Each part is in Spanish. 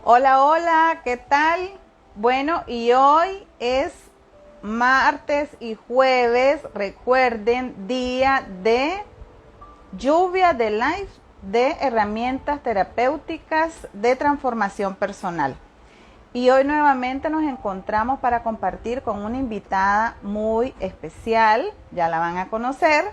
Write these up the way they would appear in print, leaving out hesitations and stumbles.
Hola, hola, ¿qué tal? Bueno, y hoy es martes y jueves, recuerden, día de lluvia de live de herramientas terapéuticas de transformación personal. Y hoy nuevamente nos encontramos para compartir con una invitada muy especial, ya la van a conocer.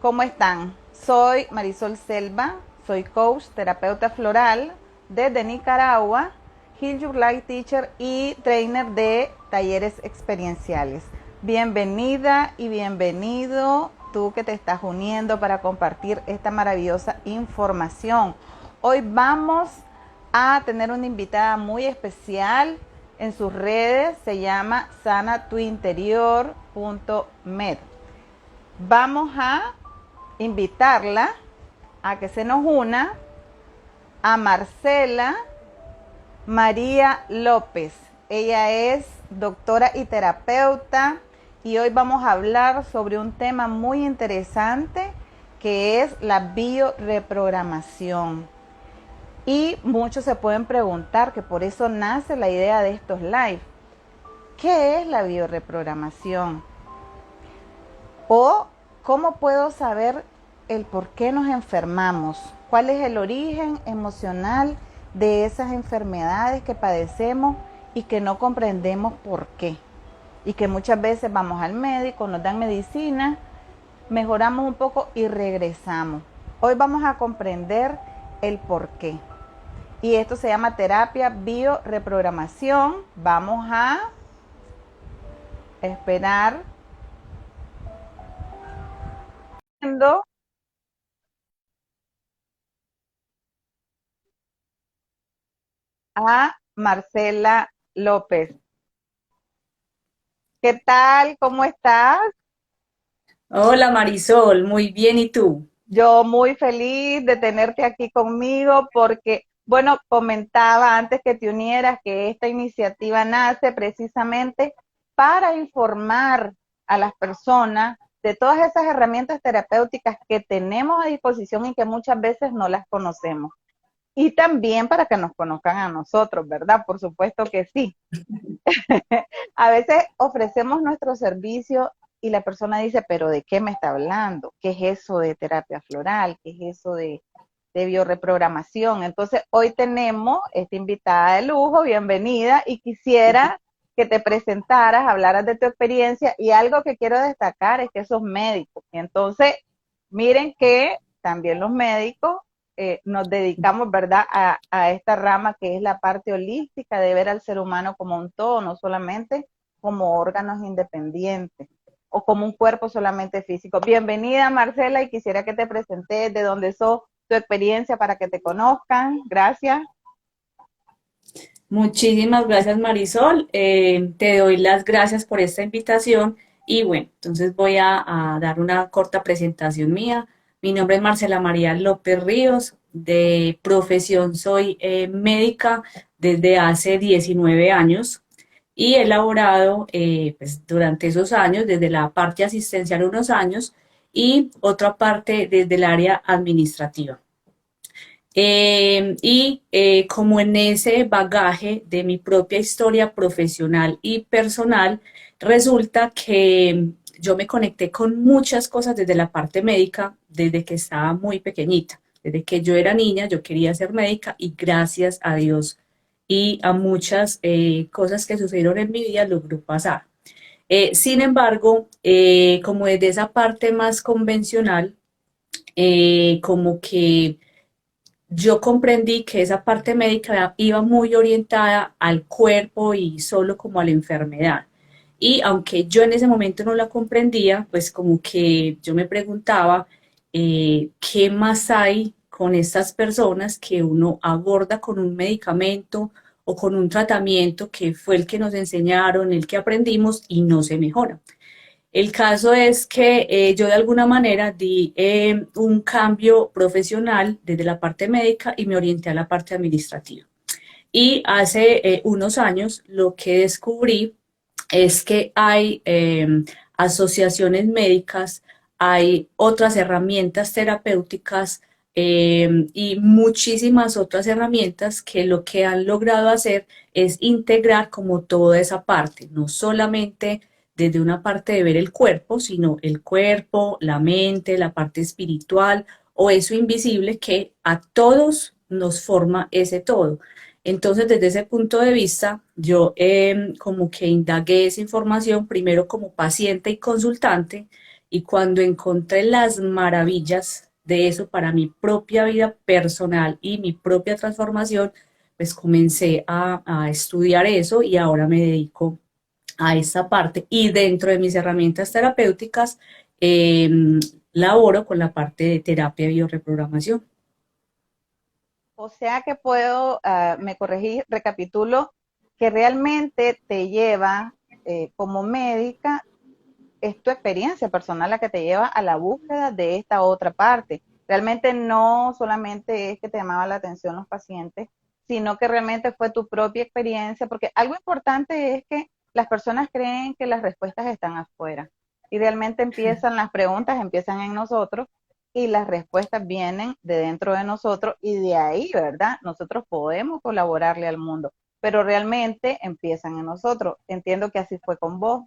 ¿Cómo están? Soy Marisol Selva, soy coach, terapeuta floral desde Nicaragua, Heal Your Life Teacher y trainer de talleres experienciales. Bienvenida y bienvenido tú que te estás uniendo para compartir esta maravillosa información. Hoy vamos a tener una invitada muy especial en sus redes, se llama sanatuinterior.med. Vamos a invitarla a que se nos una a Marcela María López. Ella es doctora y terapeuta y hoy vamos a hablar sobre un tema muy interesante que es la bioreprogramación. Y muchos se pueden preguntar, que por eso nace la idea de estos live. ¿Qué es la bioreprogramación? O cómo puedo saber el por qué nos enfermamos, cuál es el origen emocional de esas enfermedades que padecemos y que no comprendemos por qué. Y que muchas veces vamos al médico, nos dan medicina, mejoramos un poco y regresamos. Hoy vamos a comprender el por qué. Y esto se llama terapia bioreprogramación. Vamos a esperar a Marcela López. ¿Qué tal? ¿Cómo estás? Hola Marisol, muy bien, ¿y tú? Yo muy feliz de tenerte aquí conmigo porque, bueno, comentaba antes que te unieras que esta iniciativa nace precisamente para informar a las personas de todas esas herramientas terapéuticas que tenemos a disposición y que muchas veces no las conocemos. Y también para que nos conozcan a nosotros, ¿verdad? Por supuesto que sí. A veces ofrecemos nuestro servicio y la persona dice, pero ¿de qué me está hablando? ¿Qué es eso de terapia floral? ¿Qué es eso de bioreprogramación? Entonces, hoy tenemos esta invitada de lujo, bienvenida, y quisiera que te presentaras, hablaras de tu experiencia, y algo que quiero destacar es que sos médico. Entonces, miren que también los médicos nos dedicamos, ¿verdad?, a esta rama que es la parte holística de ver al ser humano como un todo, no solamente como órganos independientes o como un cuerpo solamente físico. Bienvenida, Marcela, y quisiera que te presentes de dónde sos, tu experiencia para que te conozcan. Gracias. Muchísimas gracias Marisol, te doy las gracias por esta invitación y bueno, entonces voy a dar una corta presentación mía. Mi nombre es Marcela María López Ríos, de profesión soy médica desde hace 19 años y he laborado pues, durante esos años, desde la parte asistencial unos años y otra parte desde el área administrativa. Como en ese bagaje de mi propia historia profesional y personal, resulta que yo me conecté con muchas cosas desde la parte médica, desde que estaba muy pequeñita. Desde que yo era niña, yo quería ser médica y gracias a Dios y a muchas cosas que sucedieron en mi vida logró pasar. Sin embargo, como desde esa parte más convencional, como que yo comprendí que esa parte médica iba muy orientada al cuerpo y solo como a la enfermedad. Y aunque yo en ese momento no la comprendía, pues como que yo me preguntaba qué más hay con estas personas que uno aborda con un medicamento o con un tratamiento que fue el que nos enseñaron, el que aprendimos y no se mejora. El caso es que yo de alguna manera di un cambio profesional desde la parte médica y me orienté a la parte administrativa. Y hace unos años lo que descubrí es que hay asociaciones médicas, hay otras herramientas terapéuticas y muchísimas otras herramientas que lo que han logrado hacer es integrar como toda esa parte, no solamente desde una parte de ver el cuerpo, sino el cuerpo, la mente, la parte espiritual o eso invisible que a todos nos forma ese todo. Entonces, desde ese punto de vista, yo como que indagué esa información primero como paciente y consultante, y cuando encontré las maravillas de eso para mi propia vida personal y mi propia transformación, pues comencé a estudiar eso y ahora me dedico a esta parte. Y dentro de mis herramientas terapéuticas, eh, laboro con la parte de terapia de bioreprogramación. O sea que puedo, me corregí, recapitulo, que realmente te lleva como médica, es tu experiencia personal la que te lleva a la búsqueda de esta otra parte. Realmente no solamente es que te llamaba la atención los pacientes, sino que realmente fue tu propia experiencia, porque algo importante es que las personas creen que las respuestas están afuera y realmente empiezan las preguntas, empiezan en nosotros y las respuestas vienen de dentro de nosotros y de ahí, ¿verdad? Nosotros podemos colaborarle al mundo, pero realmente empiezan en nosotros. Entiendo que así fue con vos.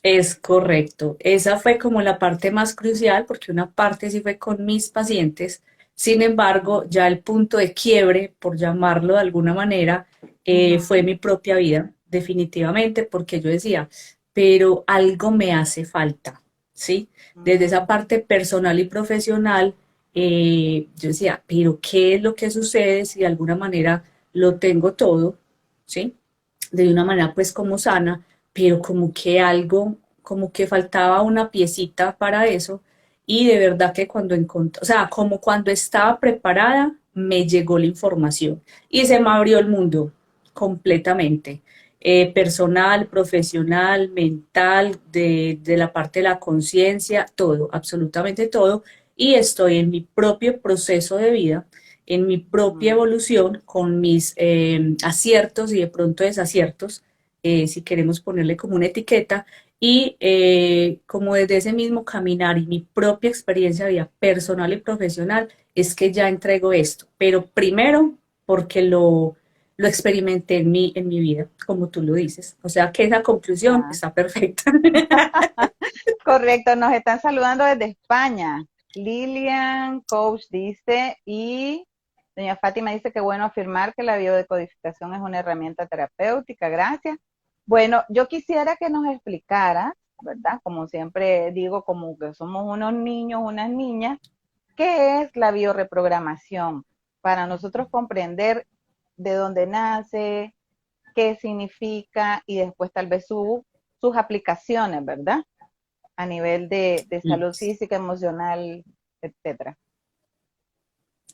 Es correcto. Esa fue como la parte más crucial porque una parte sí fue con mis pacientes. Sin embargo, ya el punto de quiebre, por llamarlo de alguna manera, fue Ujú. mi propia vida, definitivamente, porque yo decía, pero algo me hace falta, ¿sí? Desde esa Mm. parte personal y profesional, yo decía, pero ¿qué es lo que sucede si de alguna manera lo tengo todo, ¿sí? De una manera pues como sana, pero como que algo, como que faltaba una piecita para eso, y de verdad que cuando encontré, o sea, como cuando estaba preparada, me llegó la información y se me abrió el mundo completamente, personal, profesional, mental, de la parte de la conciencia, todo, absolutamente todo, y estoy en mi propio proceso de vida, en mi propia Ujú. evolución, con mis aciertos y de pronto desaciertos, si queremos ponerle como una etiqueta, y como desde ese mismo caminar y mi propia experiencia de vida personal y profesional, es que ya entrego esto, pero primero porque lo experimenté en mi vida, como tú lo dices. O sea que esa conclusión Ah, está perfecta. correcto, nos están saludando desde España. Lilian, coach, dice, y doña Fátima dice que bueno afirmar que la biodecodificación es una herramienta terapéutica. Gracias. Bueno, yo quisiera que nos explicara, ¿verdad? Como siempre digo, como que somos unos niños, unas niñas, ¿qué es la bioreprogramación? Para nosotros comprender de dónde nace, qué significa y después tal vez sus aplicaciones, ¿verdad? A nivel de salud física, emocional, etcétera.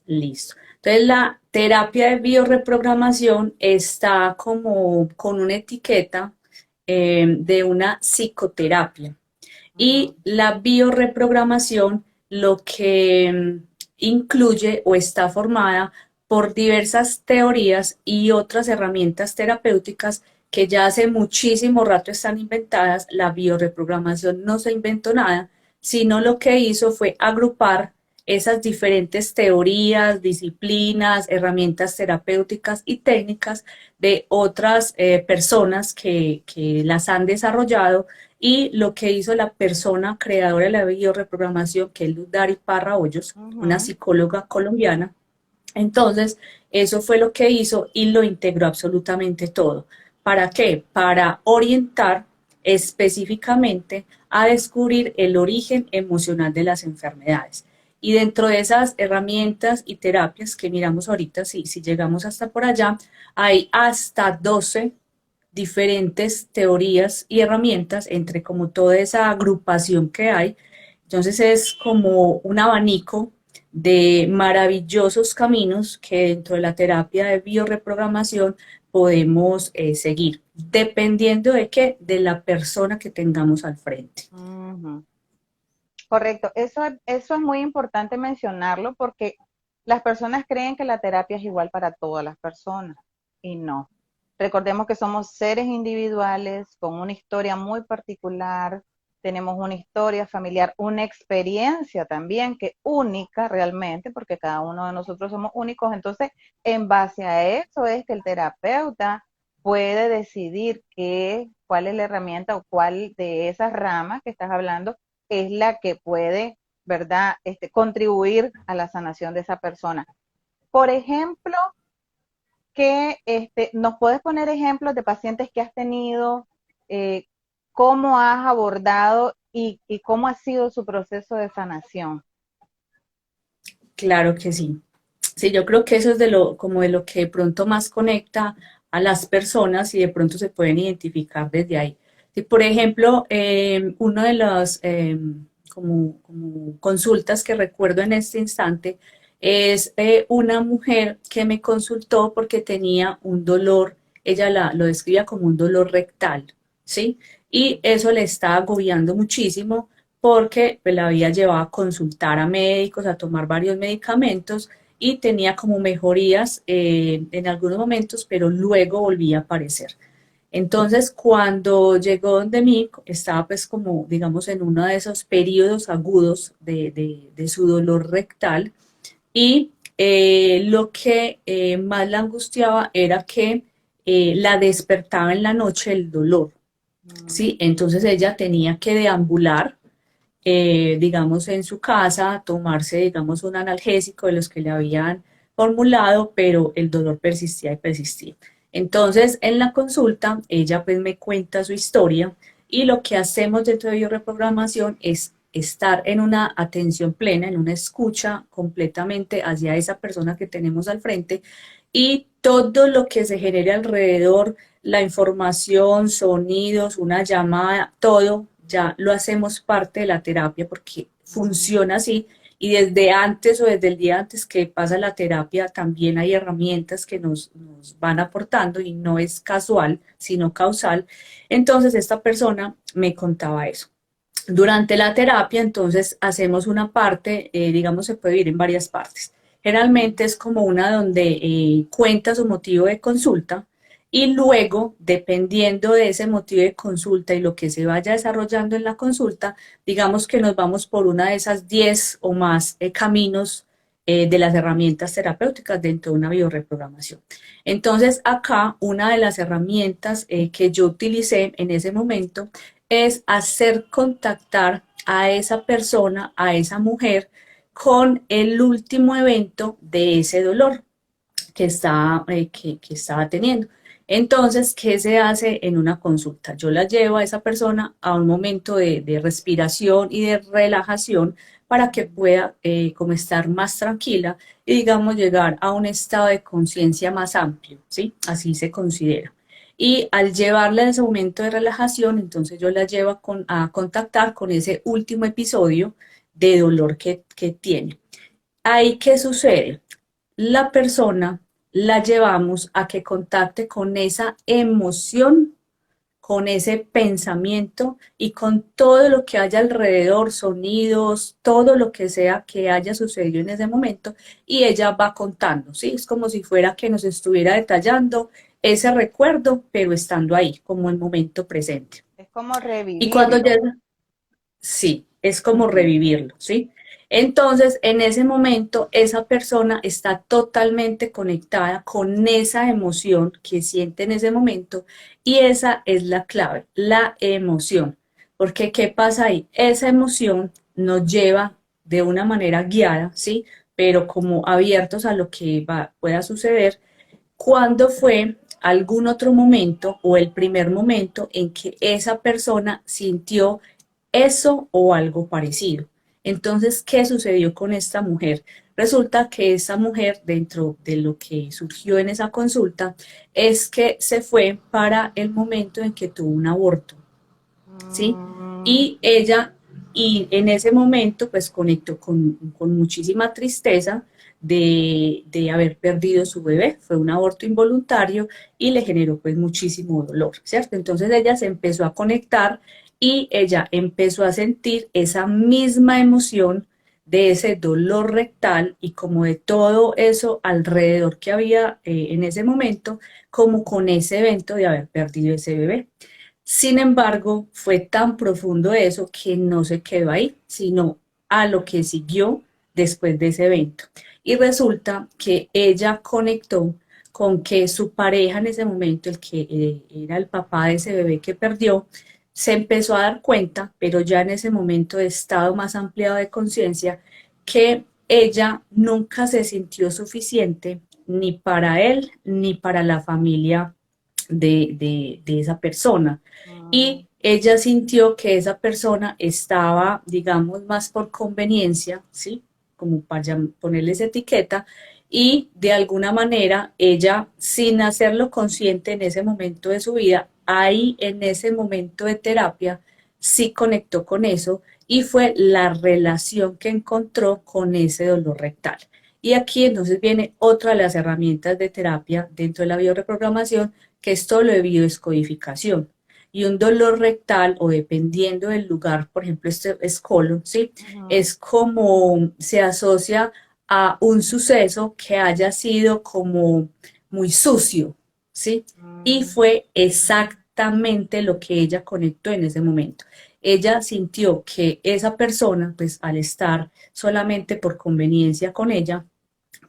Listo. Entonces, la terapia de bioreprogramación está como con una etiqueta de una psicoterapia. Ujú. Y la bioreprogramación lo que incluye o está formada por diversas teorías y otras herramientas terapéuticas que ya hace muchísimo rato están inventadas. La bioreprogramación no se inventó nada, sino lo que hizo fue agrupar esas diferentes teorías, disciplinas, herramientas terapéuticas y técnicas de otras personas que las han desarrollado, y lo que hizo la persona creadora de la bioreprogramación, que es Luz Dari Parra Hoyos, una Ujú. psicóloga colombiana. Entonces, eso fue lo que hizo y lo integró absolutamente todo. ¿Para qué? Para orientar específicamente a descubrir el origen emocional de las enfermedades. Y dentro de esas herramientas y terapias que miramos ahorita, si llegamos hasta por allá, hay hasta 12 diferentes teorías y herramientas entre como toda esa agrupación que hay. Entonces es como un abanico de maravillosos caminos que dentro de la terapia de bioreprogramación podemos seguir, dependiendo de qué, de la persona que tengamos al frente. Ujú. Correcto, eso es muy importante mencionarlo porque las personas creen que la terapia es igual para todas las personas y no. Recordemos que somos seres individuales con una historia muy particular, tenemos una historia familiar, una experiencia también que única realmente, porque cada uno de nosotros somos únicos. Entonces, en base a eso es que el terapeuta puede decidir cuál es la herramienta o cuál de esas ramas que estás hablando es la que puede, ¿verdad?, contribuir a la sanación de esa persona. Por ejemplo, ¿nos puedes poner ejemplos de pacientes que has tenido, eh, cómo has abordado y cómo ha sido su proceso de sanación? Claro que sí. Sí, yo creo que eso es de lo, como de lo que de pronto más conecta a las personas y de pronto se pueden identificar desde ahí. Si, por ejemplo, una de las como consultas que recuerdo en este instante es una mujer que me consultó porque tenía un dolor, ella lo describía como un dolor rectal, ¿sí? Y eso le estaba agobiando muchísimo porque pues, la había llevado a consultar a médicos, a tomar varios medicamentos y tenía como mejorías en algunos momentos, pero luego volvía a aparecer. Entonces, cuando llegó donde mí, estaba pues como, digamos, en uno de esos periodos agudos de su dolor rectal y lo que más la angustiaba era que la despertaba en la noche el dolor, ¿sí? Entonces ella tenía que deambular digamos, en su casa, tomarse, digamos, un analgésico de los que le habían formulado, pero el dolor persistía y persistía. Entonces, en la consulta, ella pues me cuenta su historia y lo que hacemos dentro de bioreprogramación es estar en una atención plena, en una escucha completamente hacia esa persona que tenemos al frente y todo lo que se genere alrededor, la información, sonidos, una llamada, todo ya lo hacemos parte de la terapia porque funciona así y desde antes o desde el día antes que pasa la terapia también hay herramientas que nos van aportando y no es casual, sino causal. Entonces esta persona me contaba eso. Durante la terapia, entonces, hacemos una parte, digamos, se puede ir en varias partes. Generalmente es como una donde cuenta su motivo de consulta y luego, dependiendo de ese motivo de consulta y lo que se vaya desarrollando en la consulta, digamos que nos vamos por una de esas 10 o más caminos de las herramientas terapéuticas dentro de una bioreprogramación. Entonces, acá una de las herramientas que yo utilicé en ese momento es hacer contactar a esa persona, a esa mujer, con el último evento de ese dolor que estaba teniendo. Entonces, ¿qué se hace en una consulta? Yo la llevo a esa persona a un momento de respiración y de relajación para que pueda como estar más tranquila y digamos llegar a un estado de conciencia más amplio, ¿sí? Así se considera. Y al llevarla en ese momento de relajación, entonces yo la llevo a contactar con ese último episodio de dolor que tiene. Ahí, ¿qué sucede? La persona la llevamos a que contacte con esa emoción, con ese pensamiento y con todo lo que haya alrededor, sonidos, todo lo que sea que haya sucedido en ese momento y ella va contando, ¿sí? Es como si fuera que nos estuviera detallando ese recuerdo, pero estando ahí, como el momento presente. Es como Y cuando revivirlo. ya sí, es como Ujú. revivirlo, ¿sí? Entonces, en ese momento, esa persona está totalmente conectada con esa emoción que siente en ese momento y esa es la clave, la emoción. Porque, ¿qué pasa ahí? Esa emoción nos lleva de una manera guiada, ¿sí? Pero como abiertos a lo que pueda suceder, cuando fue algún otro momento o el primer momento en que esa persona sintió eso o algo parecido. Entonces, ¿qué sucedió con esta mujer? Resulta que esa mujer, dentro de lo que surgió en esa consulta, es que se fue para el momento en que tuvo un aborto, ¿sí? Mm, Y ella, y en ese momento, pues conectó con muchísima tristeza de haber perdido su bebé. Fue un aborto involuntario y le generó pues muchísimo dolor, ¿cierto? Entonces ella se empezó a conectar y ella empezó a sentir esa misma emoción de ese dolor rectal y como de todo eso alrededor que había en ese momento, como con ese evento de haber perdido ese bebé. Sin embargo, fue tan profundo eso que no se quedó ahí, sino a lo que siguió después de ese evento. Y resulta que ella conectó con que su pareja en ese momento, el que era el papá de ese bebé que perdió, se empezó a dar cuenta, pero ya en ese momento de estado más ampliado de conciencia, que ella nunca se sintió suficiente ni para él ni para la familia de esa persona. Mm, Y ella sintió que esa persona estaba, digamos, más por conveniencia, ¿sí? Como para ponerles etiqueta, y de alguna manera ella, sin hacerlo consciente en ese momento de su vida, ahí en ese momento de terapia, sí conectó con eso y fue la relación que encontró con ese dolor rectal. Y aquí entonces viene otra de las herramientas de terapia dentro de la bioreprogramación, que es todo lo de biodescodificación. Y un dolor rectal, o dependiendo del lugar, por ejemplo, este es colon, ¿sí? ujú, Es como se asocia a un suceso que haya sido como muy sucio, ¿sí? Y mm, fue exactamente lo que ella conectó en ese momento. Ella sintió que esa persona, pues al estar solamente por conveniencia con ella,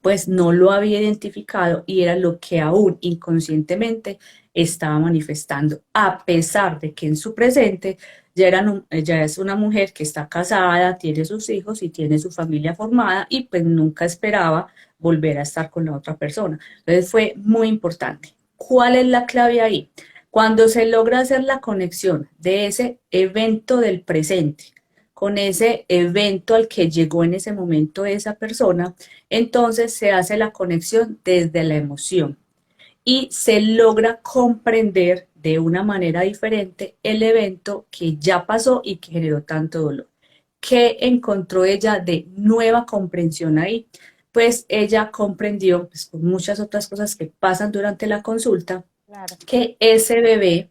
pues no lo había identificado y era lo que aún inconscientemente estaba manifestando, a pesar de que en su presente ya es una mujer que está casada, tiene sus hijos y tiene su familia formada y pues nunca esperaba volver a estar con la otra persona. Entonces fue muy importante. ¿Cuál es la clave ahí? Cuando se logra hacer la conexión de ese evento del presente con ese evento al que llegó en ese momento esa persona, entonces se hace la conexión desde la emoción y se logra comprender de una manera diferente el evento que ya pasó y que generó tanto dolor. ¿Qué encontró ella de nueva comprensión ahí? Pues ella comprendió, pues, con muchas otras cosas que pasan durante la consulta, claro. que ese bebé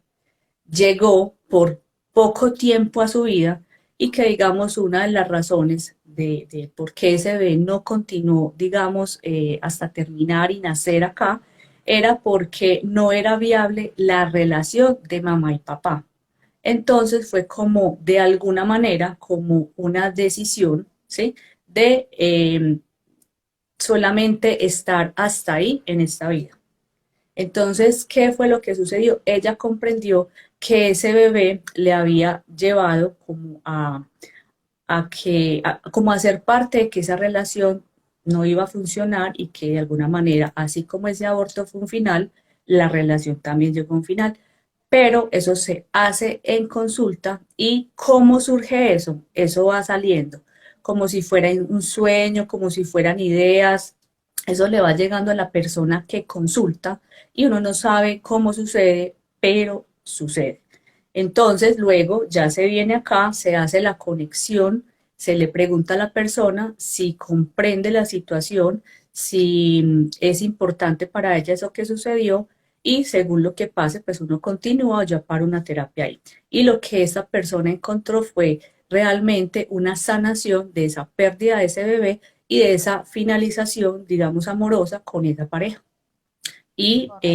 llegó por poco tiempo a su vida y que, digamos, una de las razones de por qué ese bebé no continuó, digamos, hasta terminar y nacer acá, era porque no era viable la relación de mamá y papá. Entonces fue como, de alguna manera, como una decisión, ¿sí? De solamente estar hasta ahí en esta vida. Entonces, ¿qué fue lo que sucedió? Ella comprendió que ese bebé le había llevado como como a ser parte de que esa relación no iba a funcionar y que de alguna manera, así como ese aborto fue un final, la relación también llegó a un final. Pero eso se hace en consulta. ¿Y cómo surge eso? Eso va saliendo como si fuera un sueño, como si fueran ideas. Eso le va llegando a la persona que consulta y uno no sabe cómo sucede, pero sucede. Entonces, luego ya se viene acá, se hace la conexión, se le pregunta a la persona si comprende la situación, si es importante para ella eso que sucedió, y según lo que pase, pues uno continúa o ya para una terapia ahí. Y lo que esa persona encontró fue realmente una sanación de esa pérdida de ese bebé y de esa finalización, digamos, amorosa con esa pareja. Y Correcto.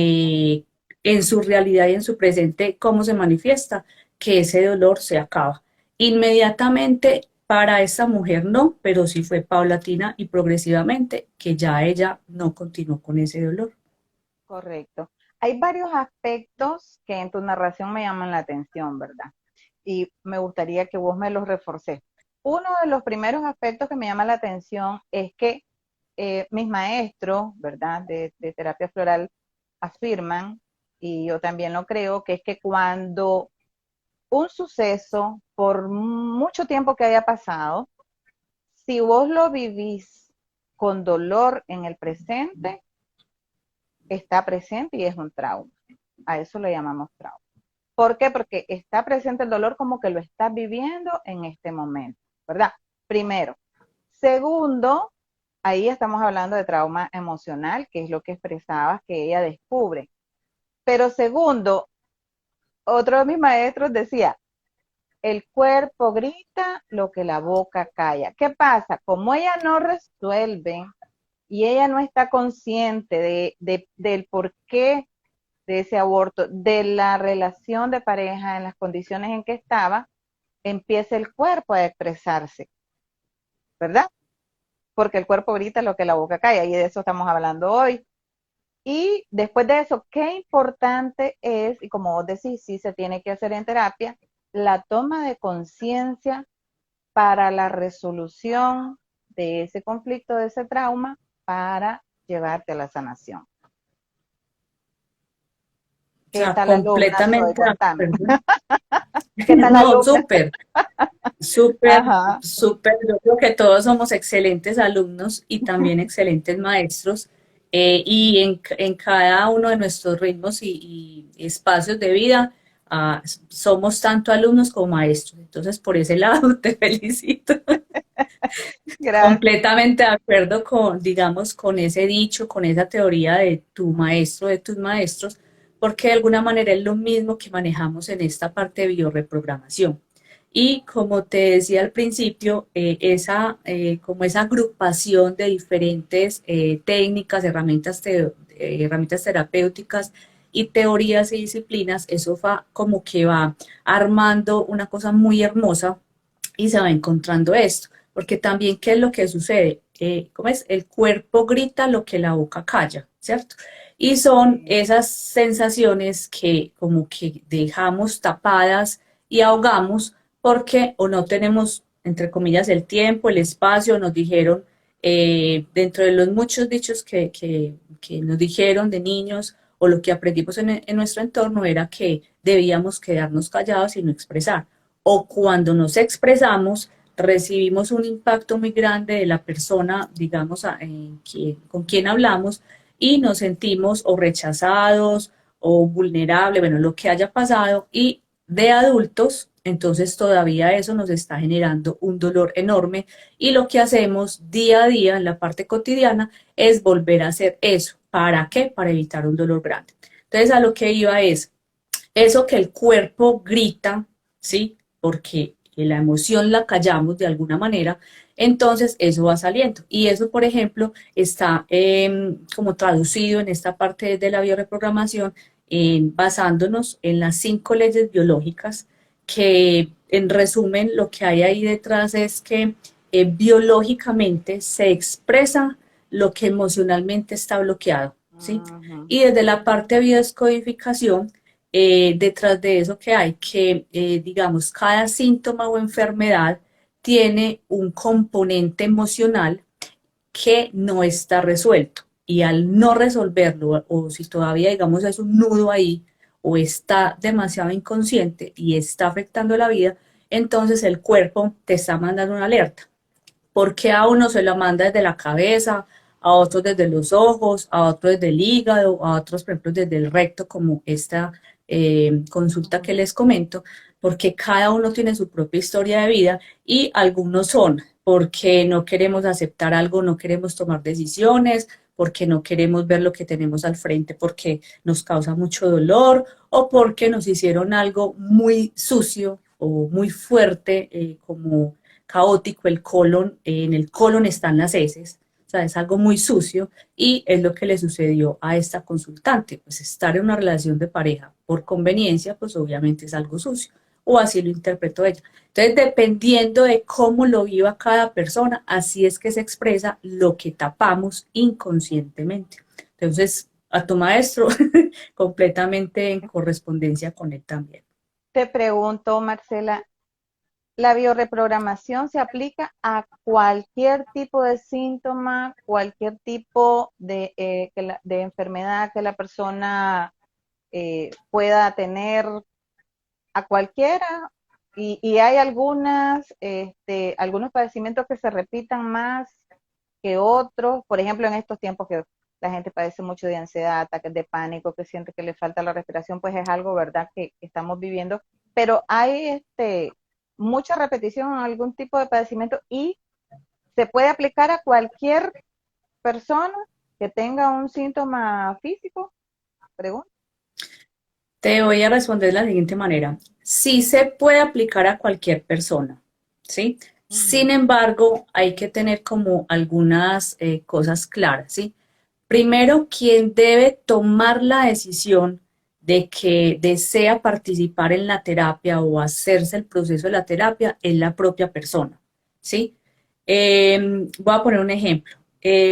en su realidad y en su presente, ¿cómo se manifiesta? Que ese dolor se acaba. Inmediatamente para esa mujer no, pero sí fue paulatina y progresivamente que ya ella no continuó con ese dolor. Correcto. Hay varios aspectos que en tu narración me llaman la atención, ¿verdad? Y me gustaría que vos me los reforcés. Uno de los primeros aspectos que me llama la atención es que mis maestros, ¿verdad?, de terapia floral afirman, y yo también lo creo, que es que cuando un suceso, por mucho tiempo que haya pasado, si vos lo vivís con dolor en el presente, está presente y es un trauma. A eso le llamamos trauma. ¿Por qué? Porque está presente el dolor como que lo estás viviendo en este momento, ¿verdad? Primero. Segundo, ahí estamos hablando de trauma emocional, que es lo que expresabas que ella descubre. Pero segundo, otro de mis maestros decía, el cuerpo grita lo que la boca calla. ¿Qué pasa? Como ella no resuelve y ella no está consciente del por qué de ese aborto, de la relación de pareja en las condiciones en que estaba, empieza el cuerpo a expresarse, ¿verdad? Porque el cuerpo grita lo que la boca calla, y de eso estamos hablando hoy. Y después de eso, qué importante es, y como vos decís, sí se tiene que hacer en terapia, la toma de conciencia para la resolución de ese conflicto, de ese trauma, para llevarte a la sanación. O ¿Qué sea, tal alumna soy? completamente de Contame. acuerdo. ¿Qué tal No, alumna? súper, súper, Ajá. súper. Yo creo que todos somos excelentes alumnos y también excelentes maestros. Y en cada uno de nuestros ritmos y espacios de vida, somos tanto alumnos como maestros. Entonces, por ese lado, te felicito. Gracias. Completamente de acuerdo con, digamos, con ese dicho, con esa teoría de tu maestro, de tus maestros, porque de alguna manera es lo mismo que manejamos en esta parte de bioreprogramación. Y como te decía al principio, como esa agrupación de diferentes técnicas, herramientas terapéuticas y teorías y disciplinas, eso va como que va armando una cosa muy hermosa y se va encontrando esto. Porque también, ¿qué es lo que sucede? ¿Cómo es? El cuerpo grita lo que la boca calla, ¿cierto? Y son Sí. esas sensaciones que como que dejamos tapadas y ahogamos porque o no tenemos, entre comillas, el tiempo, el espacio, nos dijeron, dentro de los muchos dichos que nos dijeron de niños o lo que aprendimos en nuestro entorno era que debíamos quedarnos callados y no expresar. O cuando nos expresamos, recibimos un impacto muy grande de la persona, digamos, con quien hablamos y nos sentimos o rechazados o vulnerables, bueno, lo que haya pasado y de adultos, entonces todavía eso nos está generando un dolor enorme y lo que hacemos día a día en la parte cotidiana es volver a hacer eso. ¿Para qué? Para evitar un dolor grande. Entonces a lo que iba es, eso que el cuerpo grita, ¿sí? Porque la emoción la callamos de alguna manera, entonces eso va saliendo. Y eso, por ejemplo, está como traducido en esta parte de la bioreprogramación, basándonos en las 5 leyes biológicas, que en resumen lo que hay ahí detrás es que biológicamente se expresa lo que emocionalmente está bloqueado, ¿sí? Ujú. Y desde la parte de biodescodificación, detrás de eso que hay, que digamos, cada síntoma o enfermedad tiene un componente emocional que no está resuelto. Y al no resolverlo, o si todavía, digamos, es un nudo ahí, o está demasiado inconsciente y está afectando la vida, entonces el cuerpo te está mandando una alerta. Porque a uno se lo manda desde la cabeza, a otros desde los ojos, a otros desde el hígado, a otros, por ejemplo, desde el recto, como esta consulta que les comento, porque cada uno tiene su propia historia de vida y algunos son porque no queremos aceptar algo, no queremos tomar decisiones, porque no queremos ver lo que tenemos al frente, porque nos causa mucho dolor o porque nos hicieron algo muy sucio o muy fuerte, como caótico el colon, en el colon están las heces, o sea, es algo muy sucio y es lo que le sucedió a esta consultante, pues estar en una relación de pareja por conveniencia, pues obviamente es algo sucio, o así lo interpretó ella. Entonces, dependiendo de cómo lo viva cada persona, así es que se expresa lo que tapamos inconscientemente. Entonces, a tu maestro, completamente en correspondencia con él también. Te pregunto, Marcela, ¿la bioreprogramación se aplica a cualquier tipo de síntoma, cualquier tipo de enfermedad que la persona pueda tener, a cualquiera? Y hay algunos padecimientos que se repitan más que otros, por ejemplo, en estos tiempos que la gente padece mucho de ansiedad, ataques de pánico, que siente que le falta la respiración, pues es algo, ¿verdad?, que estamos viviendo, pero hay mucha repetición en algún tipo de padecimiento y se puede aplicar a cualquier persona que tenga un síntoma físico, pregunto. Te voy a responder de la siguiente manera. Sí se puede aplicar a cualquier persona, ¿sí? Sin Ujú. embargo, hay que tener como algunas cosas claras, ¿sí? Primero, quien debe tomar la decisión de que desea participar en la terapia o hacerse el proceso de la terapia es la propia persona, ¿sí? Voy a poner un ejemplo.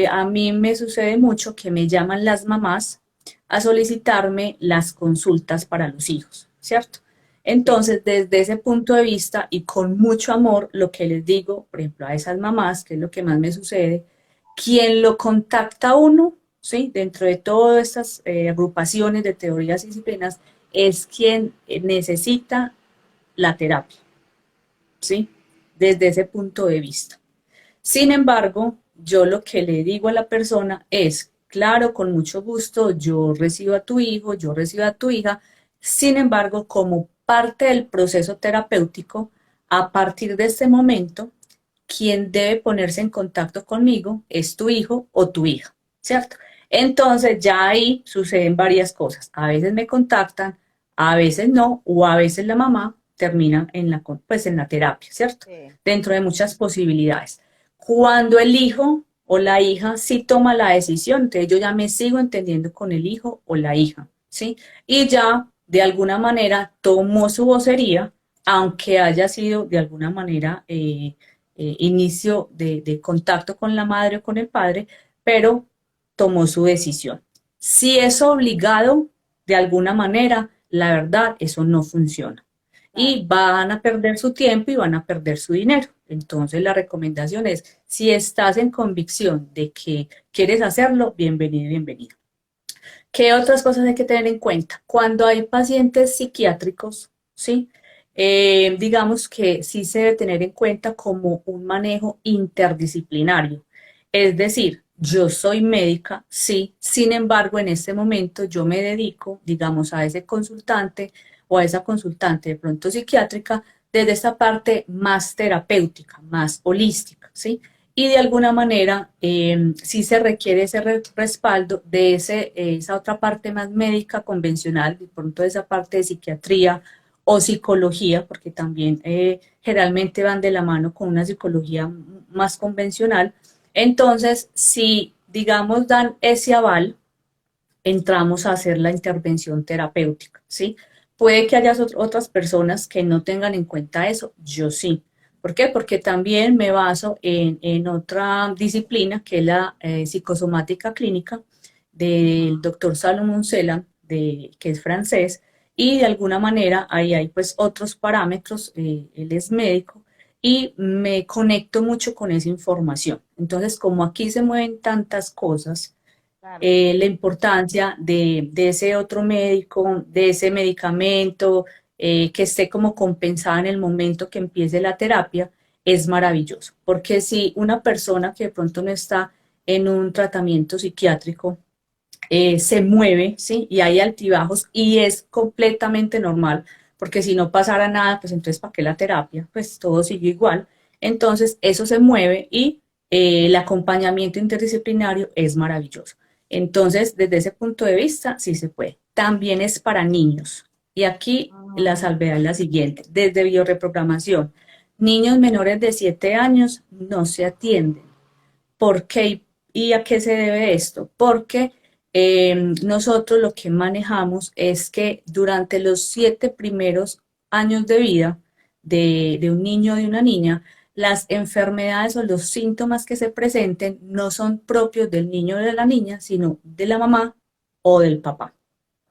A mí me sucede mucho que me llaman las mamás a solicitarme las consultas para los hijos, ¿cierto? Sí. Entonces, desde ese punto de vista y con mucho amor, lo que les digo, por ejemplo, a esas mamás, que es lo que más me sucede, quien lo contacta a uno, ¿sí? Dentro de todas estas agrupaciones de teorías y disciplinas, es quien necesita la terapia, ¿sí? Desde ese punto de vista. Sin embargo, yo lo que le digo a la persona es, claro, con mucho gusto, yo recibo a tu hijo, yo recibo a tu hija, sin embargo, como parte del proceso terapéutico, a partir de este momento, quien debe ponerse en contacto conmigo es tu hijo o tu hija, ¿cierto? Entonces ya ahí suceden varias cosas. A veces me contactan, a veces no, o a veces la mamá termina en la, pues en la terapia, ¿cierto? Sí. Dentro de muchas posibilidades. Cuando el hijo o la hija sí toma la decisión, entonces yo ya me sigo entendiendo con el hijo o la hija, ¿sí? Y ya de alguna manera tomó su vocería, aunque haya sido de alguna manera inicio de contacto con la madre o con el padre, pero tomó su decisión. Si es obligado, de alguna manera, la verdad, eso no funciona. Claro. Y van a perder su tiempo y van a perder su dinero. Entonces la recomendación es, si estás en convicción de que quieres hacerlo, bienvenido, bienvenido. ¿Qué otras cosas hay que tener en cuenta? Cuando hay pacientes psiquiátricos, ¿sí? Digamos que sí se debe tener en cuenta como un manejo interdisciplinario. Es decir, yo soy médica, sí, sin embargo, en este momento yo me dedico, digamos, a ese consultante o a esa consultante de pronto psiquiátrica desde esta parte más terapéutica, más holística, ¿sí? Y de alguna manera sí se requiere ese respaldo de esa otra parte más médica convencional, de pronto esa parte de psiquiatría o psicología, porque también generalmente van de la mano con una psicología más convencional. Entonces, si digamos dan ese aval, entramos a hacer la intervención terapéutica, ¿sí? Puede que haya otras personas que no tengan en cuenta eso, yo sí. ¿Por qué? Porque también me baso en otra disciplina que es la psicosomática clínica del doctor Salomón Selam, que es francés, y de alguna manera ahí hay pues otros parámetros, él es médico, y me conecto mucho con esa información. Entonces, como aquí se mueven tantas cosas, Claro. la importancia de ese otro médico, de ese medicamento, que esté como compensada en el momento que empiece la terapia, es maravilloso. Porque si una persona que de pronto no está en un tratamiento psiquiátrico se mueve, ¿sí? Y hay altibajos y es completamente normal, porque si no pasara nada, pues entonces ¿para qué la terapia? Pues todo sigue igual. Entonces eso se mueve y el acompañamiento interdisciplinario es maravilloso. Entonces, desde ese punto de vista, sí se puede. También es para niños. Y aquí la Mm. salvedad es la siguiente, desde bioreprogramación. Niños menores de 7 años no se atienden. ¿Por qué y a qué se debe esto? Porque nosotros lo que manejamos es que durante los 7 primeros años de vida de un niño o de una niña, las enfermedades o los síntomas que se presenten no son propios del niño o de la niña, sino de la mamá o del papá.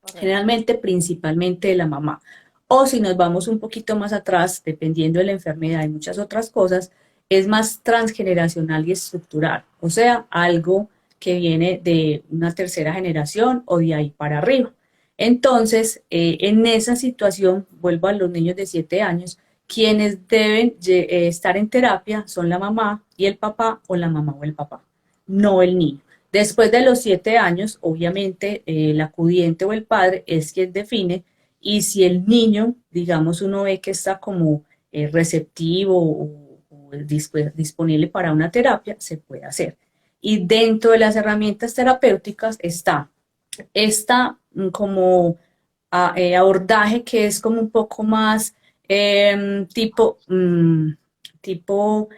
Correcto. Generalmente, principalmente de la mamá. O si nos vamos un poquito más atrás, dependiendo de la enfermedad y muchas otras cosas, es más transgeneracional y estructural, o sea, algo que viene de una tercera generación o de ahí para arriba. Entonces, en esa situación, vuelvo a los niños de 7 años, quienes deben estar en terapia son la mamá y el papá o la mamá o el papá, no el niño. Después de los 7 años, obviamente, el acudiente o el padre es quien define y si el niño, digamos, uno ve que está como receptivo o disponible para una terapia, se puede hacer. Y dentro de las herramientas terapéuticas está esta como abordaje que es como un poco más tipo, tipo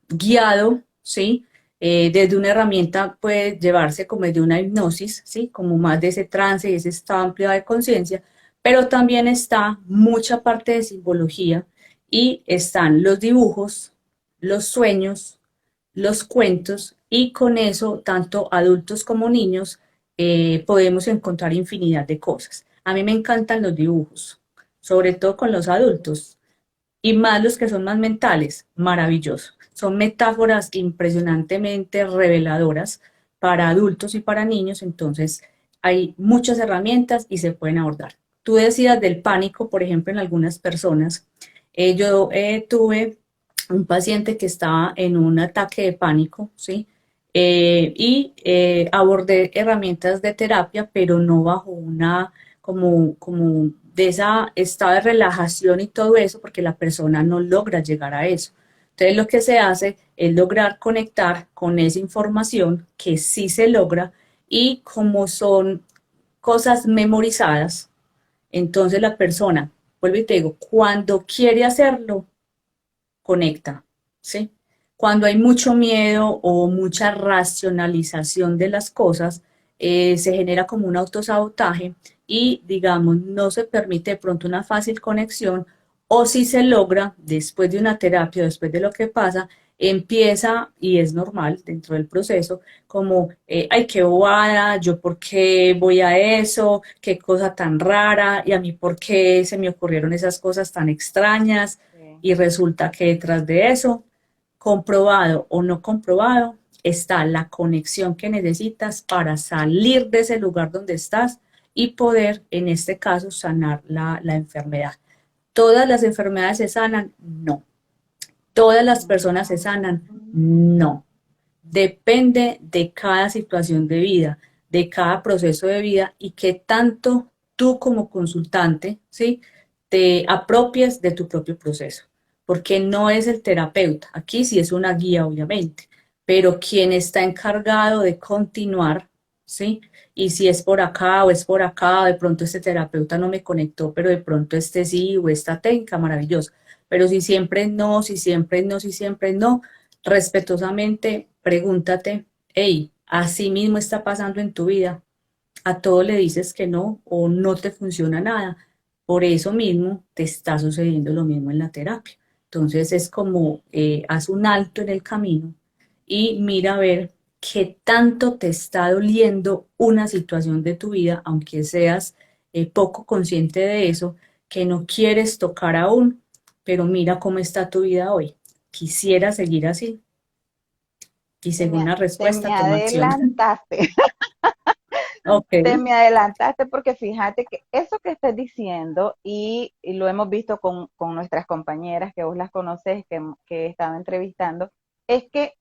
guiado, ¿sí? Desde una herramienta puede llevarse como de una hipnosis, ¿sí? Como más de ese trance y ese estado amplio de conciencia, pero también está mucha parte de simbología y están los dibujos, los sueños, los cuentos y con eso tanto adultos como niños podemos encontrar infinidad de cosas. A mí me encantan los dibujos, sobre todo con los adultos y más los que son más mentales, maravilloso. Son metáforas impresionantemente reveladoras para adultos y para niños, entonces hay muchas herramientas y se pueden abordar. Tú decías del pánico, por ejemplo, en algunas personas. Yo tuve un paciente que estaba en un ataque de pánico, ¿sí? Abordé herramientas de terapia, pero no bajo una como de esa estado de relajación y todo eso, porque la persona no logra llegar a eso. Entonces lo que se hace es lograr conectar con esa información que sí se logra y como son cosas memorizadas, entonces la persona, vuelvo y te digo, cuando quiere hacerlo, conecta, ¿sí? Cuando hay mucho miedo o mucha racionalización de las cosas, se genera como un autosabotaje y, digamos, no se permite de pronto una fácil conexión o si se logra después de una terapia, después de lo que pasa, empieza, y es normal dentro del proceso, como, ay, qué bobada, yo por qué voy a eso, qué cosa tan rara, y a mí por qué se me ocurrieron esas cosas tan extrañas, Sí. y resulta que detrás de eso, comprobado o no comprobado, está la conexión que necesitas para salir de ese lugar donde estás y poder, en este caso, sanar la enfermedad. ¿Todas las enfermedades se sanan? No. ¿Todas las personas se sanan? No. Depende de cada situación de vida, de cada proceso de vida y que tanto tú como consultante, ¿sí? Te apropies de tu propio proceso, porque no es el terapeuta, aquí sí es una guía obviamente, pero quien está encargado de continuar, ¿sí? Y si es por acá o es por acá, de pronto este terapeuta no me conectó, pero de pronto este sí o esta técnica, maravilloso. Pero si siempre no, si siempre no, si siempre no, respetuosamente pregúntate, hey, ¿así mismo está pasando en tu vida? ¿A todo le dices que no o no te funciona nada? Por eso mismo te está sucediendo lo mismo en la terapia. Entonces es como haz un alto en el camino y mira a ver qué tanto te está doliendo una situación de tu vida, aunque seas poco consciente de eso, que no quieres tocar aún, pero mira cómo está tu vida hoy. Quisiera seguir así y según la Te me respuesta tomo acción. adelantaste. Ok. Te me adelantaste porque fíjate que eso que estás diciendo, y lo hemos visto con nuestras compañeras que vos las conoces, que estaba entrevistando, es que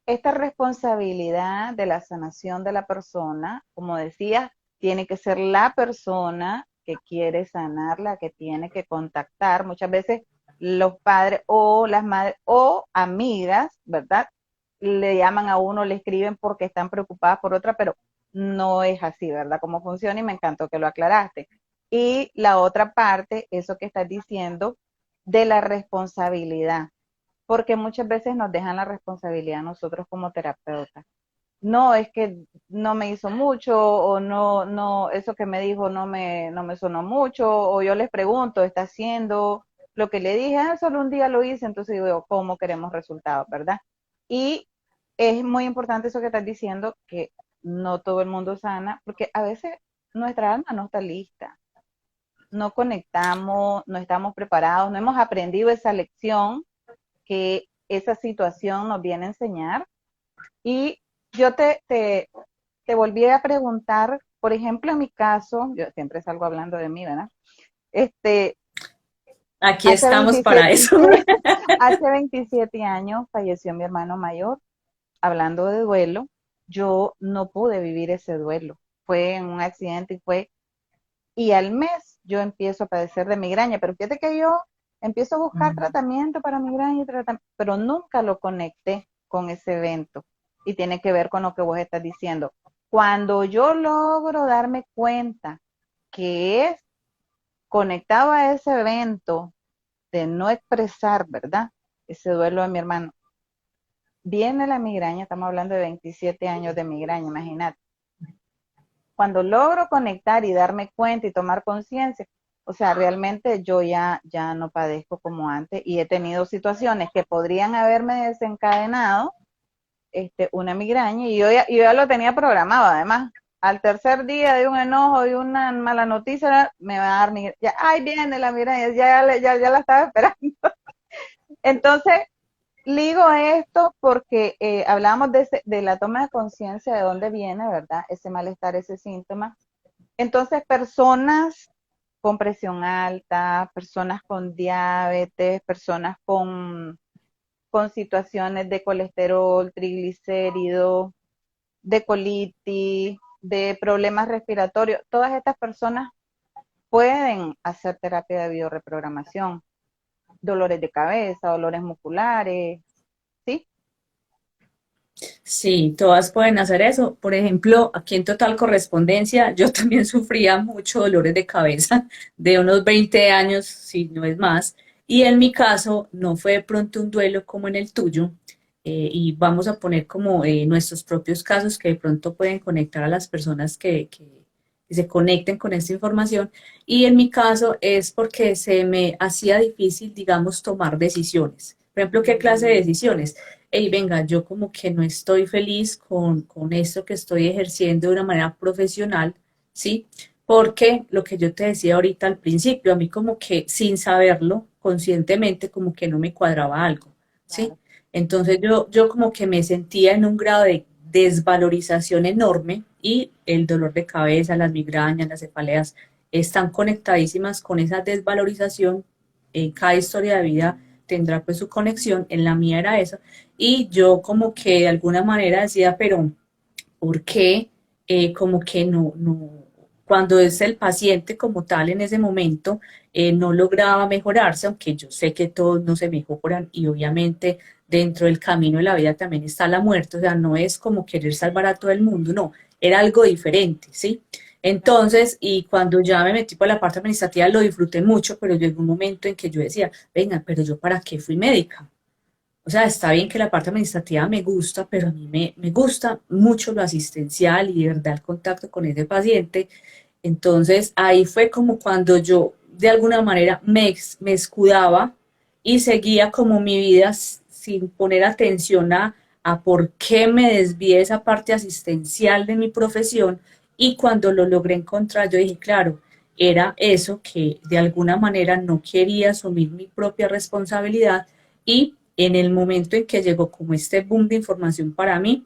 esta responsabilidad de la sanación de la persona, como decía, tiene que ser la persona que quiere sanarla, que tiene que contactar. Muchas veces los padres o las madres o amigas, ¿verdad? Le llaman a uno, le escriben porque están preocupadas por otra, pero no es así, ¿verdad? Cómo funciona y me encantó que lo aclaraste. Y la otra parte, eso que estás diciendo, de la responsabilidad, porque muchas veces nos dejan la responsabilidad a nosotros como terapeutas. No, es que no me hizo mucho, o no, eso que me dijo no me sonó mucho, o yo les pregunto, ¿está haciendo lo que le dije? Ah, solo un día lo hice, entonces digo, ¿cómo queremos resultados, verdad? Y es muy importante eso que estás diciendo, que no todo el mundo sana, porque a veces nuestra alma no está lista, no conectamos, no estamos preparados, no hemos aprendido esa lección que esa situación nos viene a enseñar. Y yo te volví a preguntar, por ejemplo, en mi caso, yo siempre salgo hablando de mí, ¿verdad? Este, Aquí hace estamos para 27, eso. hace 27 años falleció mi hermano mayor. Hablando de duelo, yo no pude vivir ese duelo. Fue en un accidente y al mes yo empiezo a padecer de migraña, pero fíjate que yo empiezo a buscar tratamiento para migraña, pero nunca lo conecté con ese evento. Y tiene que ver con lo que vos estás diciendo. Cuando yo logro darme cuenta que es conectado a ese evento de no expresar, ¿verdad? Ese duelo de mi hermano, viene la migraña, estamos hablando de 27 años de migraña, imagínate. Cuando logro conectar y darme cuenta y tomar conciencia, o sea, realmente yo ya no padezco como antes y he tenido situaciones que podrían haberme desencadenado una migraña y yo ya lo tenía programado. Además, al tercer día de un enojo, de una mala noticia, me va a dar migraña. Ya, ay, viene la migraña, ya la estaba esperando. Entonces, ligo esto porque hablábamos de la toma de conciencia de dónde viene, ¿verdad? Ese malestar, ese síntoma. Entonces, personas con presión alta, personas con diabetes, personas con situaciones de colesterol, triglicéridos, de colitis, de problemas respiratorios, todas estas personas pueden hacer terapia de biorreprogramación, dolores de cabeza, dolores musculares, ¿sí? Sí, todas pueden hacer eso. Por ejemplo, aquí en Total Correspondencia, yo también sufría mucho dolores de cabeza de unos 20 años, si no es más. Y en mi caso, no fue de pronto un duelo como en el tuyo. Y vamos a poner como nuestros propios casos que de pronto pueden conectar a las personas que se conecten con esta información. Y en mi caso es porque se me hacía difícil, digamos, tomar decisiones. Por ejemplo, ¿qué clase de decisiones? Hey, venga, yo como que no estoy feliz con esto que estoy ejerciendo de una manera profesional, ¿sí? Porque lo que yo te decía ahorita al principio, a mí como que sin saberlo, conscientemente, como que no me cuadraba algo, ¿sí? Claro. Entonces yo como que me sentía en un grado de desvalorización enorme y el dolor de cabeza, las migrañas, las cefaleas, están conectadísimas con esa desvalorización. En cada historia de vida tendrá pues su conexión, en la mía era esa, y yo como que de alguna manera decía, pero ¿por qué? Como que cuando es el paciente como tal en ese momento, no lograba mejorarse, aunque yo sé que todos no se mejoran y obviamente dentro del camino de la vida también está la muerte, o sea, no es como querer salvar a todo el mundo, no, era algo diferente, ¿sí? Entonces, y cuando ya me metí por la parte administrativa lo disfruté mucho, pero llegó un momento en que yo decía, venga, pero yo para qué fui médica, o sea, está bien que la parte administrativa me gusta, pero a mí me gusta mucho lo asistencial y de verdad el contacto con ese paciente. Entonces ahí fue como cuando yo de alguna manera me escudaba y seguía como mi vida sin poner atención a por qué me desvié esa parte asistencial de mi profesión. Y cuando lo logré encontrar, yo dije, claro, era eso que de alguna manera no quería asumir mi propia responsabilidad y en el momento en que llegó como este boom de información para mí,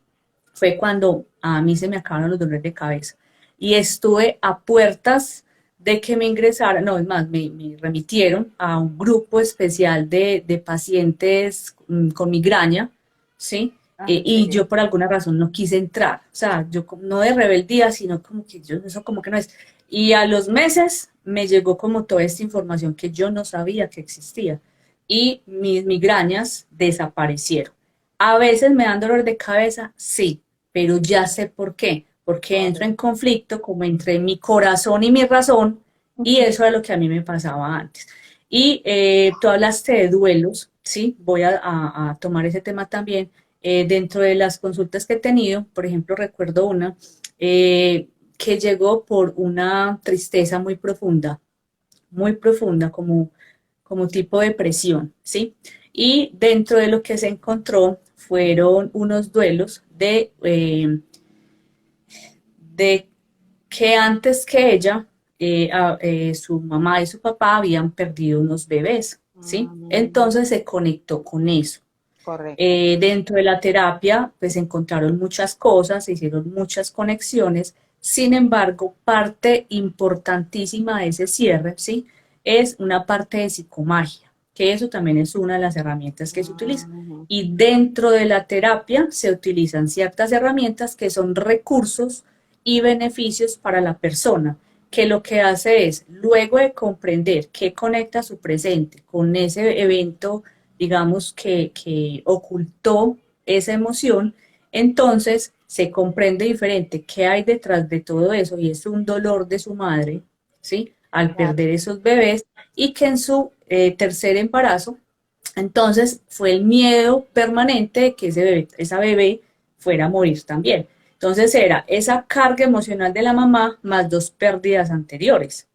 fue cuando a mí se me acabaron los dolores de cabeza. Y estuve a puertas de que me ingresaran, no, es más, me remitieron a un grupo especial de pacientes con migraña, ¿sí? Ah, Y sí. yo por alguna razón no quise entrar, o sea, yo no de rebeldía, sino como que yo, eso como que no es. Y a los meses me llegó como toda esta información que yo no sabía que existía y mis migrañas desaparecieron. A veces me dan dolor de cabeza, sí, pero ya sé por qué, porque entro en Correcto. conflicto como entre mi corazón y mi razón, y eso es lo que a mí me pasaba antes. Y tú hablaste de duelos, sí, voy a tomar ese tema también. Dentro de las consultas que he tenido, por ejemplo, recuerdo una que llegó por una tristeza muy profunda, como tipo depresión, ¿sí? Y dentro de lo que se encontró fueron unos duelos de que antes que ella, su mamá y su papá habían perdido unos bebés, ¿sí? Mm, Entonces se conectó con eso. correcto. Dentro de la terapia, pues encontraron muchas cosas, se hicieron muchas conexiones. Sin embargo, parte importantísima de ese cierre, ¿sí? Es una parte de psicomagia, que eso también es una de las herramientas que se utiliza. Ujú. Y dentro de la terapia se utilizan ciertas herramientas que son recursos y beneficios para la persona, que lo que hace es, luego de comprender qué conecta su presente con ese evento, digamos, que ocultó esa emoción, entonces se comprende diferente qué hay detrás de todo eso y es un dolor de su madre, ¿sí? Al Claro. perder esos bebés y que en su tercer embarazo Entonces fue el miedo permanente de que ese bebé, esa bebé fuera a morir también. Entonces era esa carga emocional de la mamá más dos pérdidas anteriores.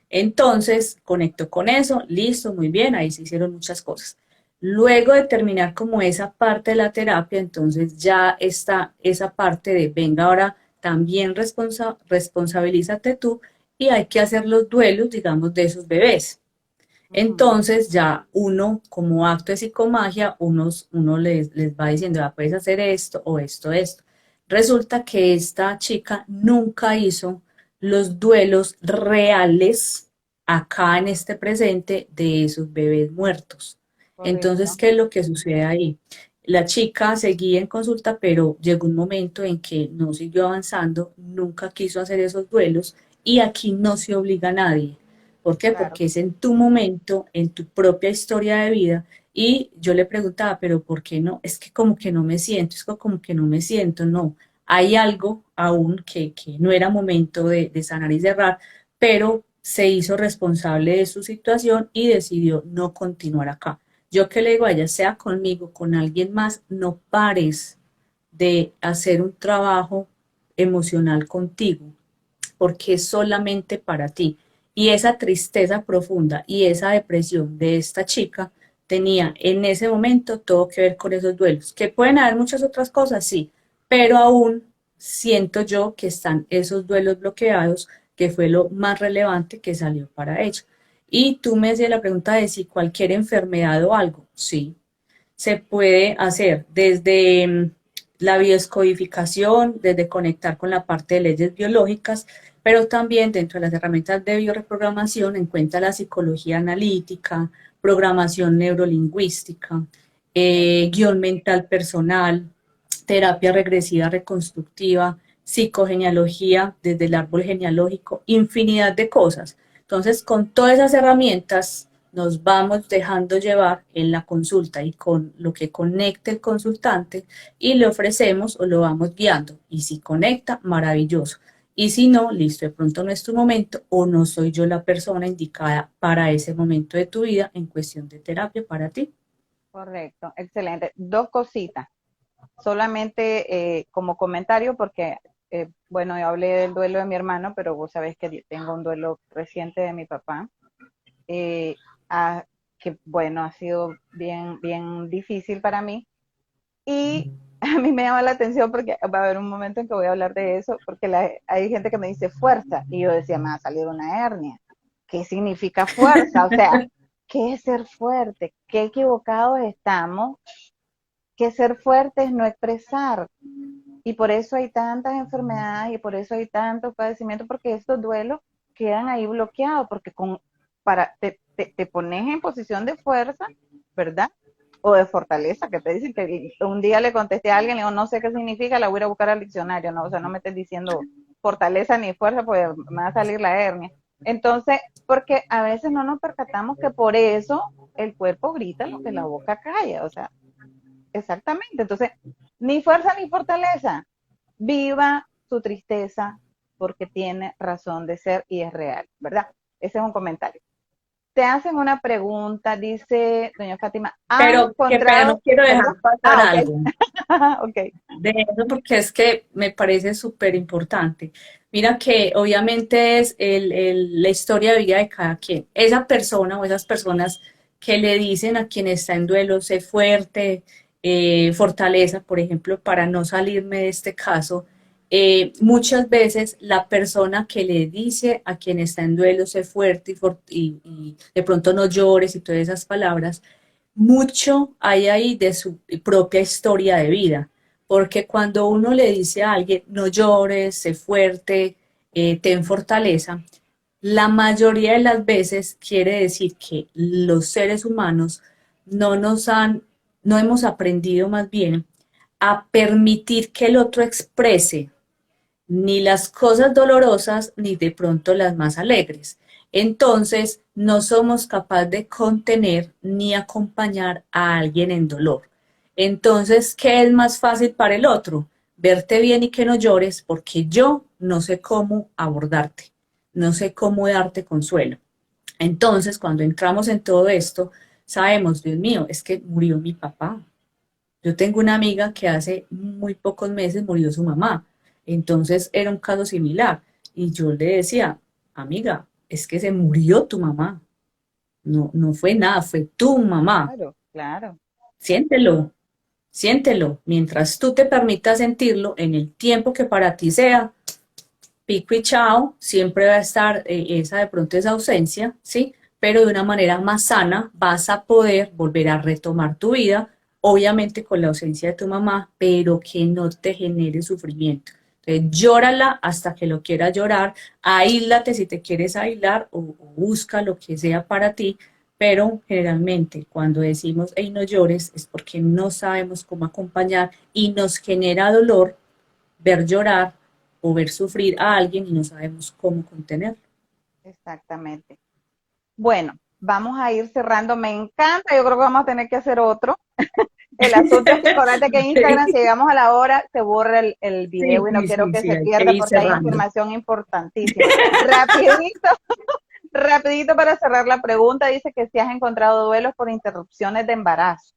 Entonces conectó con eso, listo, muy bien, ahí se hicieron muchas cosas. Luego de terminar como esa parte de la terapia, entonces ya está esa parte de, venga, ahora también responsabilízate tú y hay que hacer los duelos, digamos, de esos bebés. Ujú. Entonces ya uno, como acto de psicomagia, uno les va diciendo, ah, puedes hacer esto o esto, esto. Resulta que esta chica nunca hizo los duelos reales acá en este presente de esos bebés muertos. Entonces, Correcto. ¿qué es lo que sucede ahí? La chica seguía en consulta, pero llegó un momento en que no siguió avanzando, nunca quiso hacer esos duelos y aquí no se obliga a nadie. ¿Por qué? Claro. Porque es en tu momento, en tu propia historia de vida. Y yo le preguntaba, pero ¿por qué no? Es que como que no me siento, es que como que no me siento, no. Hay algo aún que no era momento de sanar y cerrar, pero se hizo responsable de su situación y decidió no continuar acá. Yo que le digo a ella, sea conmigo, con alguien más, no pares de hacer un trabajo emocional contigo, porque es solamente para ti. Y esa tristeza profunda y esa depresión de esta chica tenía en ese momento todo que ver con esos duelos, que pueden haber muchas otras cosas, sí, pero aún siento yo que están esos duelos bloqueados, que fue lo más relevante que salió para ella. Y tú me hacías la pregunta de si cualquier enfermedad o algo, sí, se puede hacer desde la bioscodificación, desde conectar con la parte de leyes biológicas, pero también dentro de las herramientas de bioreprogramación encuentra la psicología analítica, programación neurolingüística, guión mental personal, terapia regresiva reconstructiva, psicogenealogía desde el árbol genealógico, infinidad de cosas. Entonces, con todas esas herramientas nos vamos dejando llevar en la consulta y con lo que conecte el consultante y le ofrecemos o lo vamos guiando. Y si conecta, maravilloso. Y si no, listo, de pronto no es tu momento o no soy yo la persona indicada para ese momento de tu vida en cuestión de terapia para ti. Correcto. Excelente. Dos cositas. Solamente como comentario, porque, bueno, yo hablé del duelo de mi hermano, pero vos sabés que tengo un duelo reciente de mi papá, eh, a- que, bueno, ha sido bien, bien difícil para mí. Y a mí me llama la atención porque va a haber un momento en que voy a hablar de eso, porque hay gente que me dice fuerza, y yo decía, me va a salir una hernia. ¿Qué significa fuerza? O sea, ¿qué es ser fuerte? ¿Qué equivocados estamos? Que ser fuerte es no expresar. Y por eso hay tantas enfermedades y por eso hay tantos padecimientos, porque estos duelos quedan ahí bloqueados, porque te pones en posición de fuerza, ¿verdad? O de fortaleza, que te dicen que un día le contesté a alguien, le digo, no sé qué significa, la voy a buscar al diccionario, ¿no? O sea, no me estés diciendo fortaleza ni fuerza, pues me va a salir la hernia. Entonces, porque a veces no nos percatamos que por eso el cuerpo grita lo que la boca calla, o sea, exactamente. Entonces, ni fuerza ni fortaleza. Viva su tristeza porque tiene razón de ser y es real, ¿verdad? Ese es un comentario. Te hacen una pregunta, dice doña Fátima, ¿han Pero qué pena, encontrado, no quiero perdón? dejar pasar Ah, ok, algo ok. de eso porque es que me parece súper importante. Mira que obviamente es la historia de vida de cada quien. Esa persona o esas personas que le dicen a quien está en duelo, sé fuerte, fortaleza, por ejemplo, para no salirme de este caso, muchas veces la persona que le dice a quien está en duelo, sé fuerte y de pronto no llores y todas esas palabras, mucho hay ahí de su propia historia de vida, porque cuando uno le dice a alguien, no llores, sé fuerte, ten fortaleza, la mayoría de las veces quiere decir que los seres humanos no nos han, no hemos aprendido más bien a permitir que el otro exprese ni las cosas dolorosas ni de pronto las más alegres. Entonces, no somos capaces de contener ni acompañar a alguien en dolor. Entonces, ¿qué es más fácil para el otro? Verte bien y que no llores porque yo no sé cómo abordarte, no sé cómo darte consuelo. Entonces, cuando entramos en todo esto, sabemos, Dios mío, es que murió mi papá. Yo tengo una amiga que hace muy pocos meses murió su mamá, entonces era un caso similar. Y yo le decía, amiga, es que se murió tu mamá, no, no fue nada, fue tu mamá. Claro, claro. Siéntelo, siéntelo. Mientras tú te permitas sentirlo en el tiempo que para ti sea, pico y chao, siempre va a estar esa de pronto esa ausencia, ¿sí? Pero de una manera más sana vas a poder volver a retomar tu vida, obviamente con la ausencia de tu mamá, pero que no te genere sufrimiento. Entonces, llórala hasta que lo quieras llorar, aíslate si te quieres aislar o busca lo que sea para ti, pero generalmente cuando decimos, hey, no llores, es porque no sabemos cómo acompañar y nos genera dolor ver llorar o ver sufrir a alguien y no sabemos cómo contenerlo. Exactamente. Bueno, vamos a ir cerrando. Me encanta, yo creo que vamos a tener que hacer otro. El asunto es que acordate que en Instagram, si llegamos a la hora, se borra el Sí, video y no sí, quiero sí, que sí, se hay que pierda ir porque hay cerrando. información importantísima. Rapidito, rapidito para cerrar la pregunta, dice que si has encontrado duelos por interrupciones de embarazo.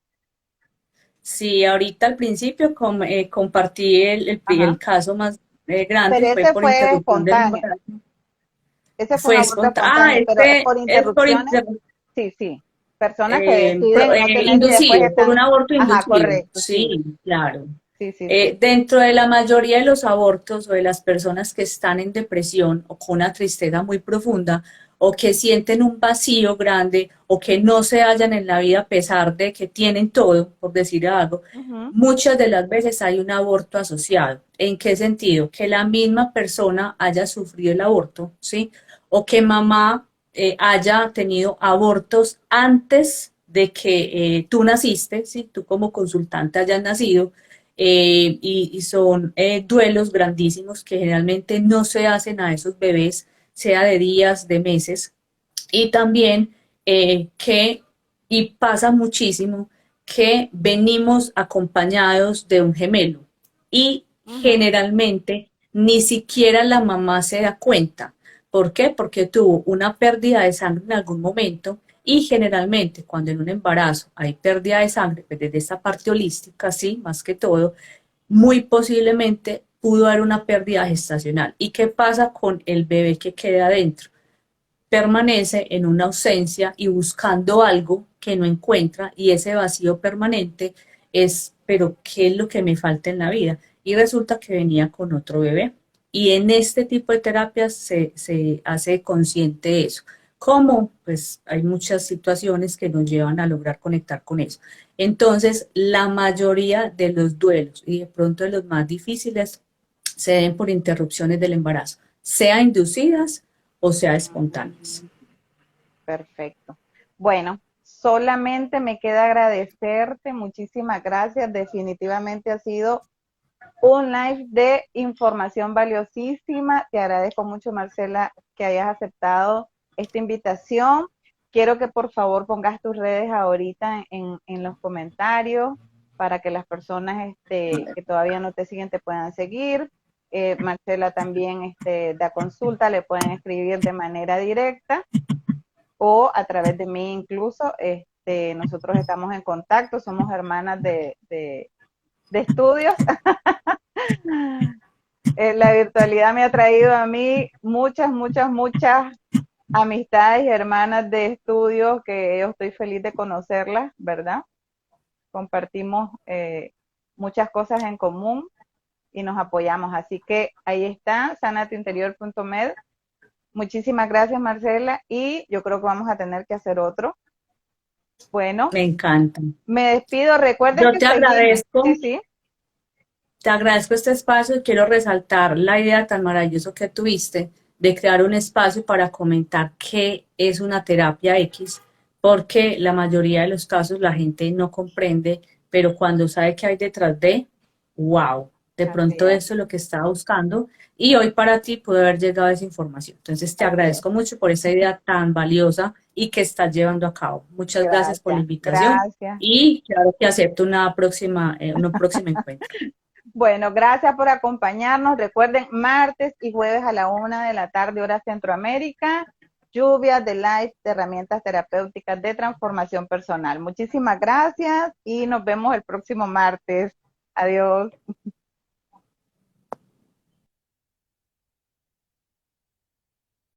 Sí, ahorita al principio compartí el Ajá. caso más grande, Pero fue ese por fue interrupción del espontáneo. embarazo. Ese fue un Fue aborto espontáneo. Ah, espontáneo, pero este por es por interrupciones, sí, sí. Personas que deciden no tener y después inducido, por un están, aborto ajá, inducido. correcto, sí, Sí, claro. sí, sí, sí. Dentro de la mayoría de los abortos o de las personas que están en depresión o con una tristeza muy profunda o que sienten un vacío grande o que no se hallan en la vida a pesar de que tienen todo, por decir algo, Ujú, muchas de las veces hay un aborto asociado. ¿En qué sentido? Que la misma persona haya sufrido el aborto, ¿sí? O que mamá haya tenido abortos antes de que tú naciste, ¿sí? Tú como consultante hayas nacido y son duelos grandísimos que generalmente no se hacen a esos bebés, sea de días, de meses, y también que, y pasa muchísimo, que venimos acompañados de un gemelo y ujú. generalmente ni siquiera la mamá se da cuenta. ¿Por qué? Porque tuvo una pérdida de sangre en algún momento y generalmente cuando en un embarazo hay pérdida de sangre, pues desde esta parte holística, sí, más que todo, muy posiblemente pudo haber una pérdida gestacional. ¿Y qué pasa con el bebé que queda adentro? Permanece en una ausencia y buscando algo que no encuentra y ese vacío permanente es, pero ¿qué es lo que me falta en la vida? Y resulta que venía con otro bebé. Y en este tipo de terapias se hace consciente eso. ¿Cómo? Pues hay muchas situaciones que nos llevan a lograr conectar con eso. Entonces, la mayoría de los duelos y de pronto de los más difíciles se den por interrupciones del embarazo, sea inducidas o sea espontáneas. Perfecto. Bueno, solamente me queda agradecerte, muchísimas gracias. Definitivamente ha sido un live de información valiosísima. Te agradezco mucho, Marcela, que hayas aceptado esta invitación. Quiero que por favor pongas tus redes ahorita en los comentarios para que las personas que todavía no te siguen te puedan seguir. Marcela también da consulta, le pueden escribir de manera directa o a través de mí incluso. Nosotros estamos en contacto, somos hermanas de estudios. La virtualidad me ha traído a mí muchas, muchas, muchas amistades y hermanas de estudios que yo estoy feliz de conocerlas, ¿verdad? Compartimos muchas cosas en común y nos apoyamos. Así que ahí está, sanatuinterior.med. Muchísimas gracias, Marcela, y yo creo que vamos a tener que hacer otro. Bueno, Me encanta. me despido. Recuerden Yo que seguimos. Sí, sí. te agradezco este espacio y quiero resaltar la idea tan maravillosa que tuviste de crear un espacio para comentar qué es una terapia X, porque la mayoría de los casos la gente no comprende, pero cuando sabe qué hay detrás de, wow, de Así pronto es, eso es lo que estaba buscando y hoy para ti puede haber llegado esa información. Entonces te así es. agradezco mucho por esa idea tan valiosa y que estás llevando a cabo. Muchas gracias por la Gracias, invitación gracias. y claro que acepto un próximo encuentro. Bueno, gracias por acompañarnos. Recuerden, martes y jueves a la 1 de la tarde, hora Centroamérica. lluvia de live de herramientas terapéuticas de transformación personal. Muchísimas gracias y nos vemos el próximo martes. Adiós.